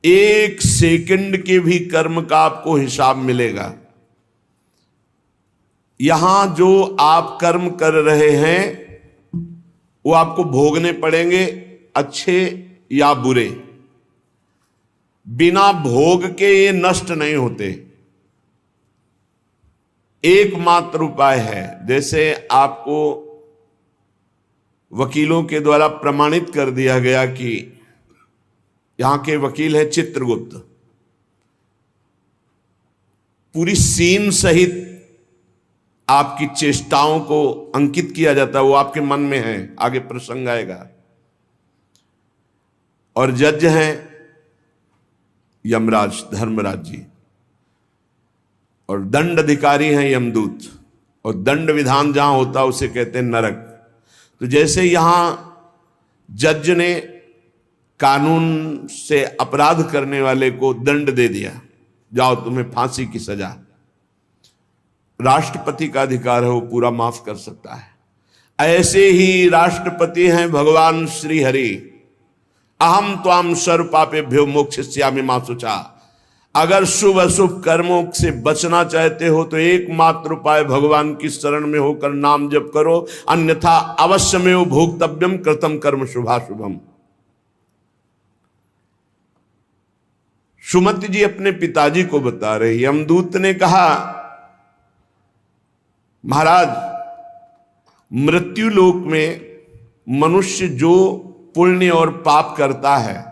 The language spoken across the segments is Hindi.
एक सेकंड के भी कर्म का आपको हिसाब मिलेगा। यहां जो आप कर्म कर रहे हैं वो आपको भोगने पड़ेंगे, अच्छे या बुरे। बिना भोग के ये नष्ट नहीं होते। एकमात्र उपाय है, जैसे आपको वकीलों के द्वारा प्रमाणित कर दिया गया कि यहां के वकील है चित्रगुप्त, पूरी सीन सहित आपकी चेष्टाओं को अंकित किया जाता है, वो आपके मन में है, आगे प्रसंग आएगा। और जज हैं यमराज धर्मराज जी, और दंड अधिकारी हैं यमदूत, और दंड विधान जहां होता है उसे कहते हैं नरक। तो जैसे यहां जज ने कानून से अपराध करने वाले को दंड दे दिया, जाओ तुम्हें फांसी की सजा, राष्ट्रपति का अधिकार है, वो पूरा माफ कर सकता है। ऐसे ही राष्ट्रपति हैं भगवान श्री हरि। अहम त्वाम सर्व पापेभ्यो मोक्षयिष्यामि मा शुचा। अगर शुभ अशुभ कर्मों से बचना चाहते हो तो एकमात्र उपाय भगवान की शरण में होकर नाम जप करो, अन्यथा अवश्यमेव भोक्तव्यम कृतम कर्म शुभाशुभम। सुमति जी अपने पिताजी को बता रहे, यमदूत ने कहा महाराज, मृत्यु लोक में मनुष्य जो पुण्य और पाप करता है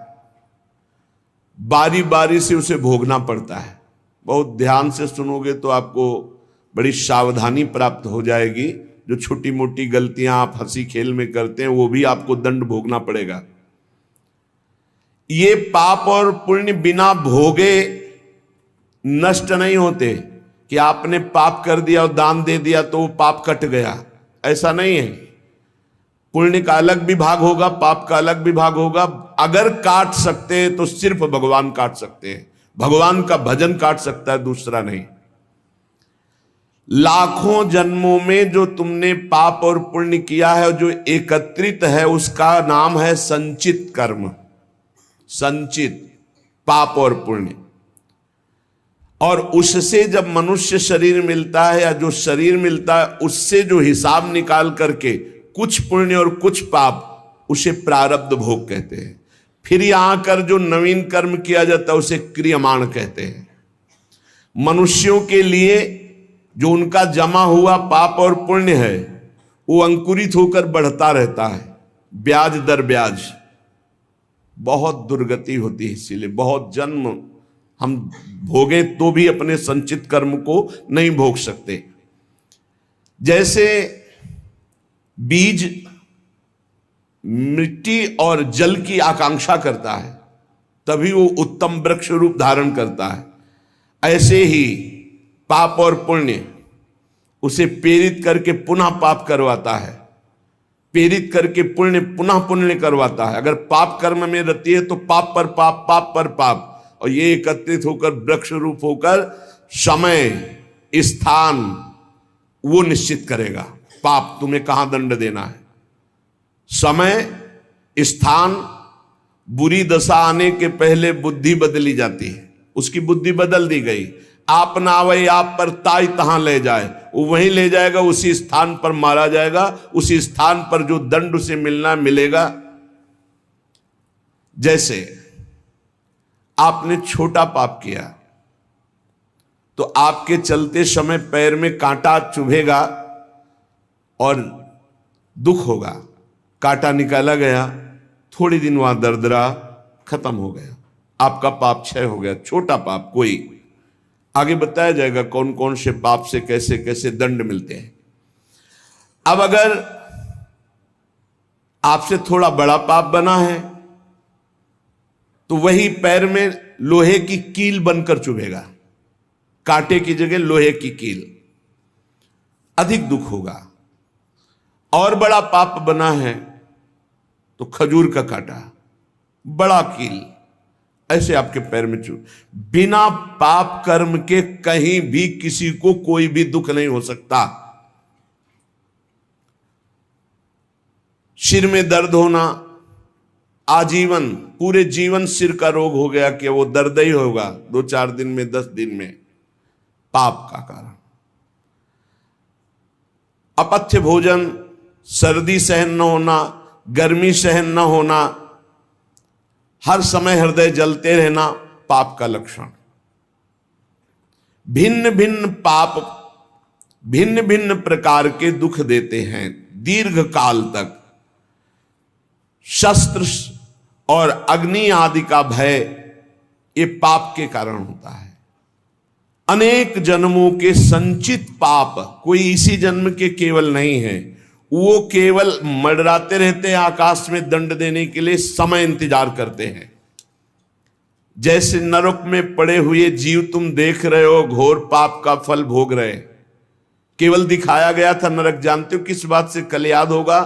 बारी बारी से उसे भोगना पड़ता है। बहुत ध्यान से सुनोगे तो आपको बड़ी सावधानी प्राप्त हो जाएगी। जो छोटी मोटी गलतियां आप हंसी खेल में करते हैं वो भी आपको दंड भोगना पड़ेगा। ये पाप और पुण्य बिना भोगे नष्ट नहीं होते कि आपने पाप कर दिया और दान दे दिया तो वो पाप कट गया, ऐसा नहीं है। पुण्य का अलग विभाग होगा, पाप का अलग विभाग होगा। अगर काट सकते हैं तो सिर्फ भगवान काट सकते हैं, भगवान का भजन काट सकता है, दूसरा नहीं। लाखों जन्मों में जो तुमने पाप और पुण्य किया है, जो एकत्रित है, उसका नाम है संचित कर्म। संचित पाप और पुण्य, और उससे जब मनुष्य शरीर मिलता है या जो शरीर मिलता है उससे जो हिसाब निकाल करके कुछ पुण्य और कुछ पाप, उसे प्रारब्ध भोग कहते हैं। फिर यहां कर जो नवीन कर्म किया जाता है उसे क्रियमाण कहते हैं। मनुष्यों के लिए जो उनका जमा हुआ पाप और पुण्य है वो अंकुरित होकर बढ़ता रहता है, ब्याज दर ब्याज। बहुत दुर्गति होती है, इसीलिए बहुत जन्म हम भोगे तो भी अपने संचित कर्म को नहीं भोग सकते। जैसे बीज मिट्टी और जल की आकांक्षा करता है तभी वो उत्तम वृक्ष रूप धारण करता है, ऐसे ही पाप और पुण्य उसे प्रेरित करके पुनः पाप करवाता है, प्रेरित करके पुण्य पुनः पुण्य करवाता है। अगर पाप कर्म में रहती है तो पाप पर पाप, पाप पर पाप, और ये एकत्रित होकर वृक्ष रूप होकर समय स्थान वो निश्चित करेगा। पाप तुम्हें कहां दंड देना है, समय स्थान। बुरी दशा आने के पहले बुद्धि बदली जाती है, उसकी बुद्धि बदल दी गई। आप ना आवे आप पर ताई तहां ले जाए, वो वहीं ले जाएगा, उसी स्थान पर मारा जाएगा, उसी स्थान पर जो दंड उसे मिलना मिलेगा। जैसे आपने छोटा पाप किया तो आपके चलते समय पैर में कांटा चुभेगा और दुख होगा। कांटा निकाला गया, थोड़ी दिन वहां दर्द रहा, खत्म हो गया, आपका पाप क्षय हो गया। छोटा पाप कोई, आगे बताया जाएगा कौन कौन से पाप से कैसे कैसे दंड मिलते हैं। अब अगर आपसे थोड़ा बड़ा पाप बना है तो वही पैर में लोहे की कील बनकर चुभेगा, कांटे की जगह लोहे की कील, अधिक दुख होगा। और बड़ा पाप बना है तो खजूर का कांटा, बड़ा कील, ऐसे आपके पैर में चुभ। बिना पाप कर्म के कहीं भी किसी को कोई भी दुख नहीं हो सकता। सिर में दर्द होना, आजीवन पूरे जीवन सिर का रोग हो गया कि वो दर्द ही होगा 2-4 दिन में, 10 दिन में, पाप का कारण। अपथ्य भोजन, सर्दी सहन न होना, गर्मी सहन न होना, हर समय हृदय जलते रहना, पाप का लक्षण। भिन्न भिन्न पाप भिन्न भिन्न प्रकार के दुख देते हैं दीर्घ काल तक। शस्त्र और अग्नि आदि का भय ये पाप के कारण होता है। अनेक जन्मों के संचित पाप, कोई इसी जन्म के केवल नहीं है, वो केवल मंडराते रहते हैं आकाश में दंड देने के लिए, समय इंतजार करते हैं। जैसे नरक में पड़े हुए जीव तुम देख रहे हो, घोर पाप का फल भोग रहे, केवल दिखाया गया था नरक। जानते हो किस बात से? कल याद होगा,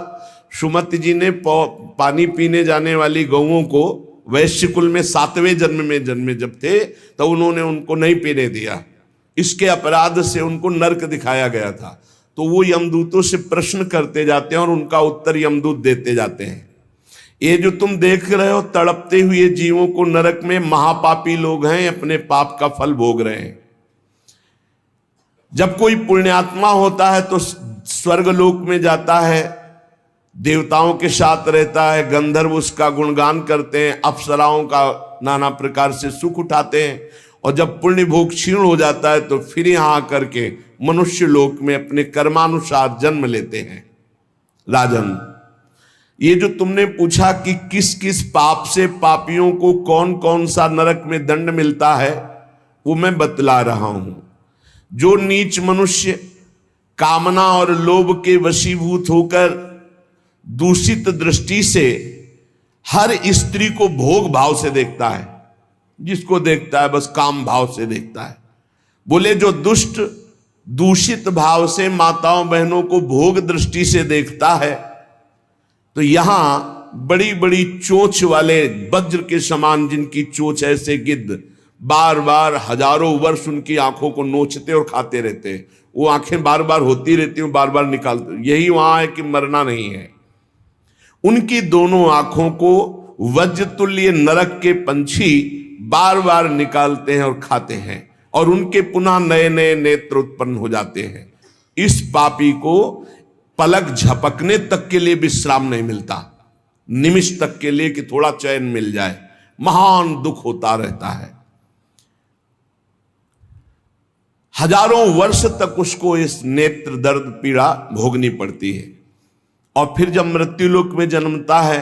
सुमति जी ने पानी पीने जाने वाली गौओं को वैश्य कुल में 7वें जन्म में जन्मे जब थे, तो उन्होंने उनको नहीं पीने दिया। इसके अपराध से उनको नरक दिखाया गया था। तो वो यमदूतों से प्रश्न करते जाते हैं और उनका उत्तर यमदूत देते जाते हैं। ये जो तुम देख रहे हो तड़पते हुए जीवों को नरक में, महापापी लोग हैं, अपने पाप का फल भोग रहे हैं। जब कोई पुण्यात्मा होता है तो स्वर्गलोक में जाता है, देवताओं के साथ रहता है, गंधर्व उसका गुणगान करते हैं, अप्सराओं का नाना प्रकार से सुख उठाते हैं। और जब पुण्य भोग क्षीण हो जाता है तो फिर यहां आकर के मनुष्य लोक में अपने कर्मानुसार जन्म लेते हैं। राजन, ये जो तुमने पूछा कि किस किस पाप से पापियों को कौन कौन सा नरक में दंड मिलता है, वो मैं बतला रहा हूं। जो नीच मनुष्य कामना और लोभ के वशीभूत होकर दूषित दृष्टि से हर स्त्री को भोग भाव से देखता है, जिसको देखता है बस काम भाव से देखता है। बोले जो दुष्ट दूषित भाव से माताओं बहनों को भोग दृष्टि से देखता है, तो यहां बड़ी बड़ी चोंच वाले वज्र के समान जिनकी चोंच ऐसे गिद्ध बार बार हजारों वर्ष उनकी आंखों को नोचते और खाते रहते हैं। वो आंखें बार बार होती रहती हैं, बार बार निकालते, यही वहां है कि मरना नहीं है। उनकी दोनों आंखों को वज्र तुल्य नरक के पंछी बार बार निकालते हैं और खाते हैं, और उनके पुनः नए नए नेत्र उत्पन्न हो जाते हैं। इस पापी को पलक झपकने तक के लिए विश्राम नहीं मिलता, निमिष तक के लिए कि थोड़ा चैन मिल जाए, महान दुख होता रहता है। हजारों वर्ष तक उसको इस नेत्र दर्द पीड़ा भोगनी पड़ती है। और फिर जब मृत्युलोक में जन्मता है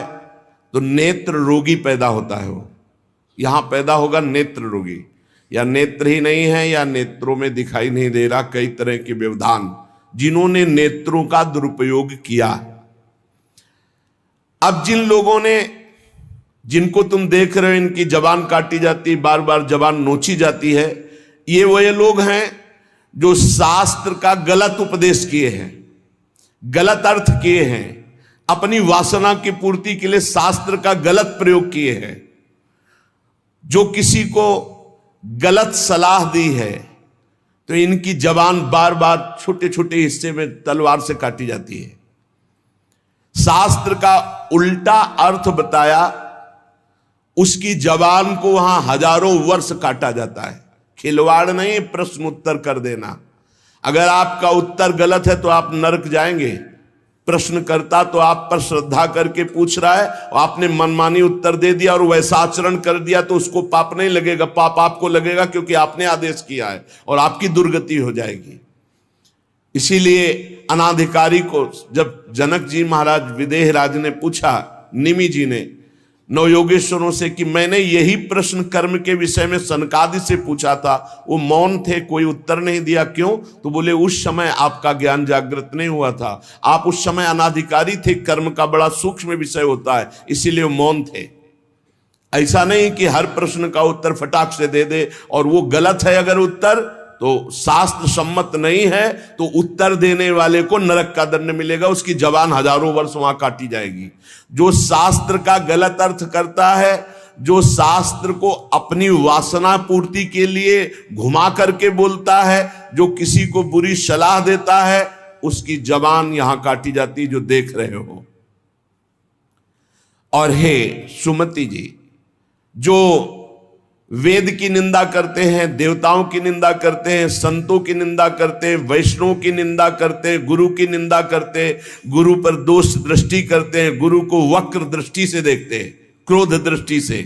तो नेत्र रोगी पैदा होता है। वो यहां पैदा होगा नेत्र रोगी, या नेत्र ही नहीं है या नेत्रों में दिखाई नहीं दे रहा, कई तरह के व्यवधान, जिन्होंने नेत्रों का दुरुपयोग किया। अब जिन लोगों ने, जिनको तुम देख रहे हो इनकी जबान काटी जाती, बार बार जबान नोची जाती है, ये वही लोग हैं जो शास्त्र का गलत उपदेश किए हैं, गलत अर्थ किए हैं, अपनी वासना की पूर्ति के लिए शास्त्र का गलत प्रयोग किए हैं। जो किसी को गलत सलाह दी है तो इनकी जबान बार बार छोटे छोटे हिस्से में तलवार से काटी जाती है। शास्त्र का उल्टा अर्थ बताया, उसकी जबान को वहां हजारों वर्ष काटा जाता है। खिलवाड़ नहीं, प्रश्न उत्तर कर देना। अगर आपका उत्तर गलत है तो आप नरक जाएंगे। प्रश्न करता तो आप पर श्रद्धा करके पूछ रहा है, और आपने मनमानी उत्तर दे दिया और वैसा आचरण कर दिया तो उसको पाप नहीं लगेगा, पाप आपको लगेगा क्योंकि आपने आदेश किया है और आपकी दुर्गति हो जाएगी। इसीलिए अनाधिकारी को जब जनक जी महाराज विदेह राज ने पूछा, निमि जी ने नवयोगेश्वरों से कि मैंने यही प्रश्न कर्म के विषय में सनकादि से पूछा था, वो मौन थे, कोई उत्तर नहीं दिया, क्यों? तो बोले उस समय आपका ज्ञान जागृत नहीं हुआ था, आप उस समय अनाधिकारी थे, कर्म का बड़ा सूक्ष्म विषय होता है, इसीलिए वो मौन थे। ऐसा नहीं कि हर प्रश्न का उत्तर फटाक से दे दे, और वो गलत है अगर उत्तर तो शास्त्र सम्मत नहीं है तो उत्तर देने वाले को नरक का दंड मिलेगा, उसकी जबान हजारों वर्ष वहां काटी जाएगी। जो शास्त्र का गलत अर्थ करता है, जो शास्त्र को अपनी वासना पूर्ति के लिए घुमा करके बोलता है, जो किसी को बुरी सलाह देता है, उसकी जबान यहां काटी जाती, जो देख रहे हो। और हे सुमति जी, जो वेद की निंदा करते हैं, देवताओं की निंदा करते हैं, संतों की निंदा करते हैं, वैष्णव की निंदा करते हैं, गुरु की निंदा करते हैं, गुरु पर दोष दृष्टि करते हैं, गुरु को वक्र दृष्टि से देखते हैं, क्रोध दृष्टि से,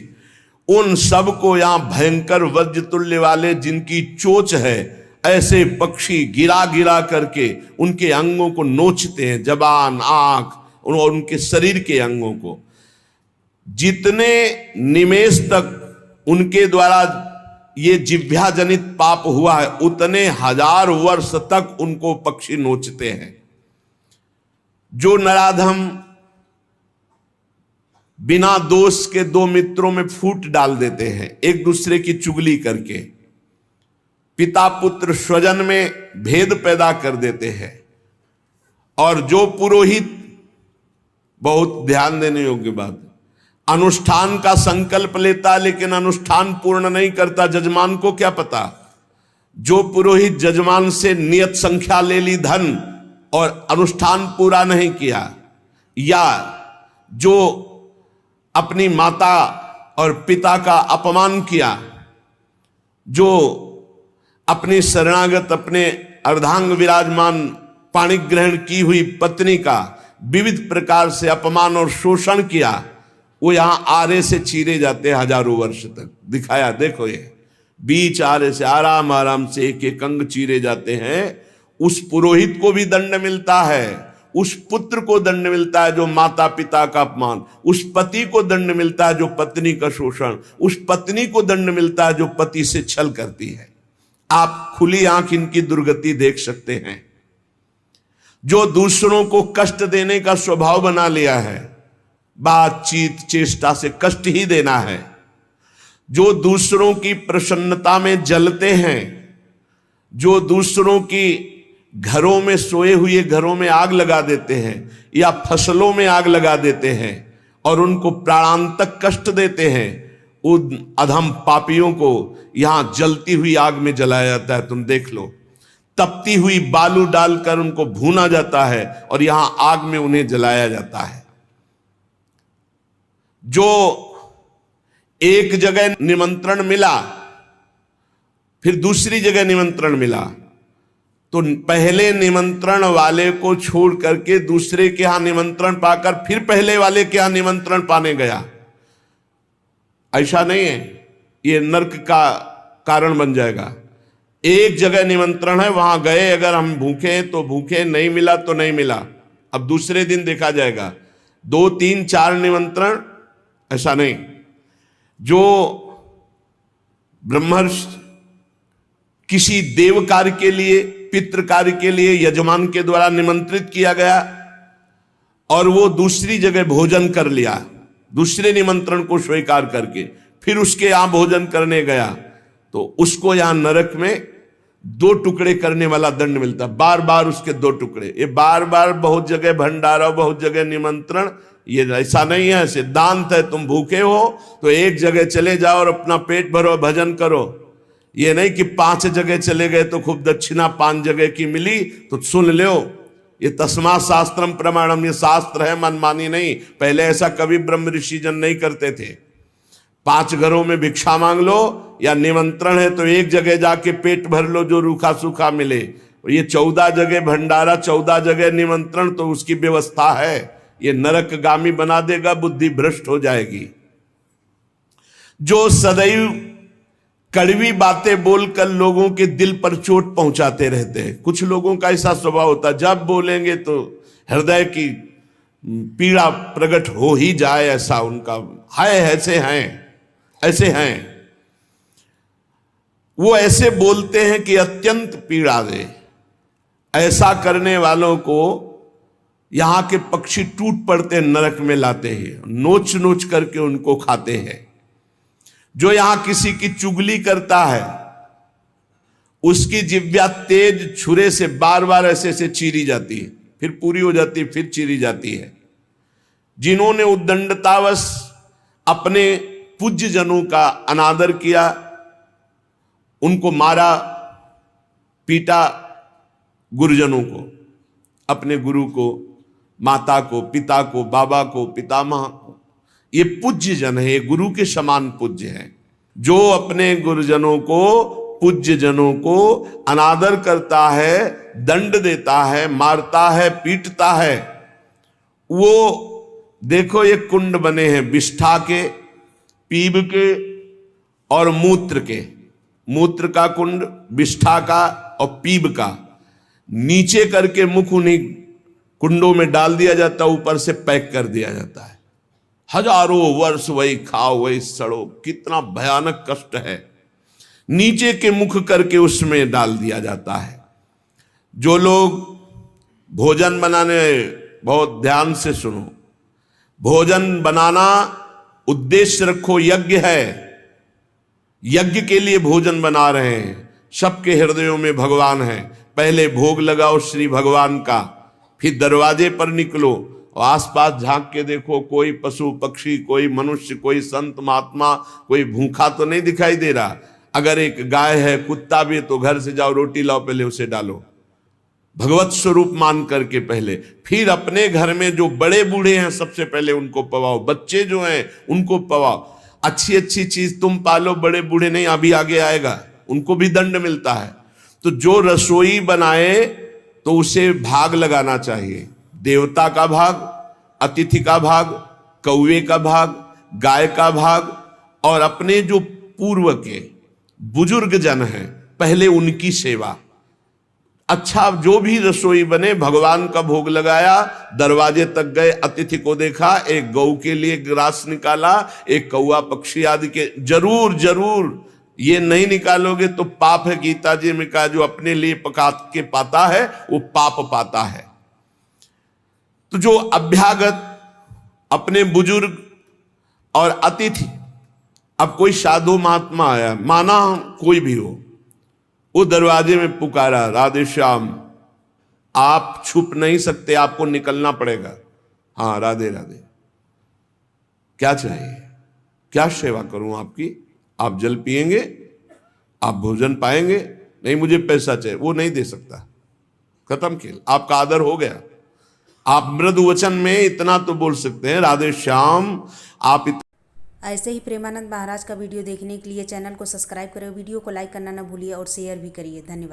उन सब को यहां भयंकर वज्र तुल्य वाले जिनकी चोंच है, ऐसे पक्षी गिरा गिरा करके उनके अंगों को नोचते हैं, जबान, आंख और उनके शरीर के अंगों को। जितने निमेष तक उनके द्वारा ये जिह्वा जनित पाप हुआ है, उतने 1000 वर्ष तक उनको पक्षी नोचते हैं। जो नराधम बिना दोष के दो मित्रों में फूट डाल देते हैं, एक दूसरे की चुगली करके, पिता पुत्र स्वजन में भेद पैदा कर देते हैं, और जो पुरोहित, बहुत ध्यान देने योग्य बात, अनुष्ठान का संकल्प लेता लेकिन अनुष्ठान पूर्ण नहीं करता, जजमान को क्या पता। जो पुरोहित जजमान से नियत संख्या ले ली धन और अनुष्ठान पूरा नहीं किया, या जो अपनी माता और पिता का अपमान किया, जो अपनी शरणागत, अपने अर्धांग विराजमान पाणिक ग्रहण की हुई पत्नी का विविध प्रकार से अपमान और शोषण किया, वो यहां आरे से चीरे जाते हैं 1000 वर्ष तक। दिखाया, देखो ये बीच आरे से आराम आराम से एक एक अंग चीरे जाते हैं। उस पुरोहित को भी दंड मिलता है, उस पुत्र को दंड मिलता है जो माता पिता का अपमान, उस पति को दंड मिलता है जो पत्नी का शोषण, उस पत्नी को दंड मिलता है जो पति से छल करती है। आप खुली आंख इनकी दुर्गति देख सकते हैं। जो दूसरों को कष्ट देने का स्वभाव बना लिया है, बातचीत चेष्टा से कष्ट ही देना है, जो दूसरों की प्रसन्नता में जलते हैं, जो दूसरों की घरों में, सोए हुए घरों में आग लगा देते हैं या फसलों में आग लगा देते हैं और उनको प्राणांतक कष्ट देते हैं, उन अधम पापियों को यहां जलती हुई आग में जलाया जाता है। तुम देख लो, तपती हुई बालू डालकर उनको भूना जाता है और यहां आग में उन्हें जलाया जाता है। जो एक जगह निमंत्रण मिला, फिर दूसरी जगह निमंत्रण मिला, तो पहले निमंत्रण वाले को छोड़ करके दूसरे के यहां निमंत्रण पाकर फिर पहले वाले के यहां निमंत्रण पाने गया, ऐसा नहीं है। ये नरक का कारण बन जाएगा। एक जगह निमंत्रण है, वहां गए, अगर हम भूखे हैं तो भूखे, नहीं मिला तो नहीं मिला, अब दूसरे दिन देखा जाएगा। 2, 3, 4 निमंत्रण, ऐसा नहीं। जो ब्रह्मर्षि किसी देव कार्य के लिए, पितृ कार्य के लिए यजमान के द्वारा निमंत्रित किया गया और वो दूसरी जगह भोजन कर लिया, दूसरे निमंत्रण को स्वीकार करके फिर उसके यहां भोजन करने गया, तो उसको यहां नरक में 2 टुकड़े करने वाला दंड मिलता, बार बार उसके 2 टुकड़े। ये बार बार बहुत जगह भंडारा, बहुत जगह निमंत्रण, ये ऐसा नहीं है। सिद्धांत है, तुम भूखे हो तो एक जगह चले जाओ और अपना पेट भरो, भजन करो। ये नहीं कि 5 जगह चले गए तो खूब दक्षिणा 5 जगह की मिली तो सुन लो। ये तस्मा शास्त्रम प्रमाणम, ये शास्त्र है, मनमानी नहीं। पहले ऐसा कभी ब्रह्म ऋषि जन नहीं करते थे। 5 घरों में भिक्षा मांग लो, या निमंत्रण है तो एक जगह जाके पेट भर लो जो रूखा सूखा मिले। ये 14 जगह भंडारा, 14 जगह निमंत्रण, तो उसकी व्यवस्था है। ये नरकगामी बना देगा, बुद्धि भ्रष्ट हो जाएगी। जो सदैव कड़वी बातें बोलकर लोगों के दिल पर चोट पहुंचाते रहते हैं, कुछ लोगों का ऐसा स्वभाव होता है, जब बोलेंगे तो हृदय की पीड़ा प्रकट हो ही जाए, ऐसा उनका है। ऐसे हैं वो, ऐसे बोलते हैं कि अत्यंत पीड़ा दे। ऐसा करने वालों को यहां के पक्षी टूट पड़ते नरक में लाते हैं, नोच नोच करके उनको खाते हैं। जो यहां किसी की चुगली करता है, उसकी जिह्वा तेज छुरे से बार बार ऐसे ऐसे चीरी जाती है, फिर पूरी हो जाती है, फिर चीरी जाती है। जिन्होंने उद्दंडतावश अपने पूज्य जनों का अनादर किया, उनको मारा, पीटा, गुरुजनों को, अपने गुरु को, माता को, पिता को, बाबा को, पितामह को, ये पूज्य जन है, ये गुरु के समान पूज्य है। जो अपने गुरुजनों को, पूज्य जनों को अनादर करता है, दंड देता है, मारता है, पीटता है, वो देखो ये कुंड बने हैं विष्ठा के, पीब के और मूत्र के। मूत्र का कुंड, विष्ठा का और पीब का, नीचे करके मुख उन्हीं कुंडों में डाल दिया जाता है, ऊपर से पैक कर दिया जाता है। हजारों वर्ष वही खाओ वही सड़ो, कितना भयानक कष्ट है। नीचे के मुख करके उसमें डाल दिया जाता है। जो लोग भोजन बनाने, बहुत ध्यान से सुनो, भोजन बनाना उद्देश्य रखो, यज्ञ है, यज्ञ के लिए भोजन बना रहे हैं। सबके हृदयों में भगवान है। पहले भोग लगाओ श्री भगवान का, फिर दरवाजे पर निकलो और आसपास झांक के देखो, कोई पशु पक्षी, कोई मनुष्य, कोई संत महात्मा, कोई भूखा तो नहीं दिखाई दे रहा। अगर एक गाय है, कुत्ता भी है, तो घर से जाओ, रोटी लाओ, पहले उसे डालो, भगवत स्वरूप मान करके पहले। फिर अपने घर में जो बड़े बूढ़े हैं सबसे पहले उनको पवाओ, बच्चे जो हैं उनको पवाओ। अच्छी अच्छी चीज तुम पालो, बड़े बूढ़े नहीं, अभी आगे आएगा, उनको भी दंड मिलता है। तो जो रसोई बनाए तो उसे भाग लगाना चाहिए, देवता का भाग, अतिथि का भाग, कौवे का भाग, गाय का भाग, और अपने जो पूर्व के बुजुर्ग जन हैं पहले उनकी सेवा। अच्छा, जो भी रसोई बने, भगवान का भोग लगाया, दरवाजे तक गए, अतिथि को देखा, एक गौ के लिए ग्रास निकाला, एक कौवा पक्षी आदि के, जरूर जरूर ये नहीं निकालोगे तो पाप है। गीता जी में कहा, जो अपने लिए पका के पाता है वो पाप पाता है। तो जो अभ्यागत, अपने बुजुर्ग और अतिथि, अब कोई साधु महात्मा आया, माना कोई भी हो, वो दरवाजे में पुकारा, राधे श्याम, आप छुप नहीं सकते, आपको निकलना पड़ेगा। हाँ, राधे राधे, क्या चाहिए, क्या सेवा करूं आपकी? आप जल पिएंगे, आप भोजन पाएंगे? नहीं, मुझे पैसा चाहिए। वो नहीं दे सकता, खत्म खेल, आपका आदर हो गया। आप मृदु वचन में इतना तो बोल सकते हैं, राधे श्याम आप। ऐसे ही प्रेमानंद महाराज का वीडियो देखने के लिए चैनल को सब्सक्राइब करें, वीडियो को लाइक करना न भूलिए और शेयर भी करिए। धन्यवाद।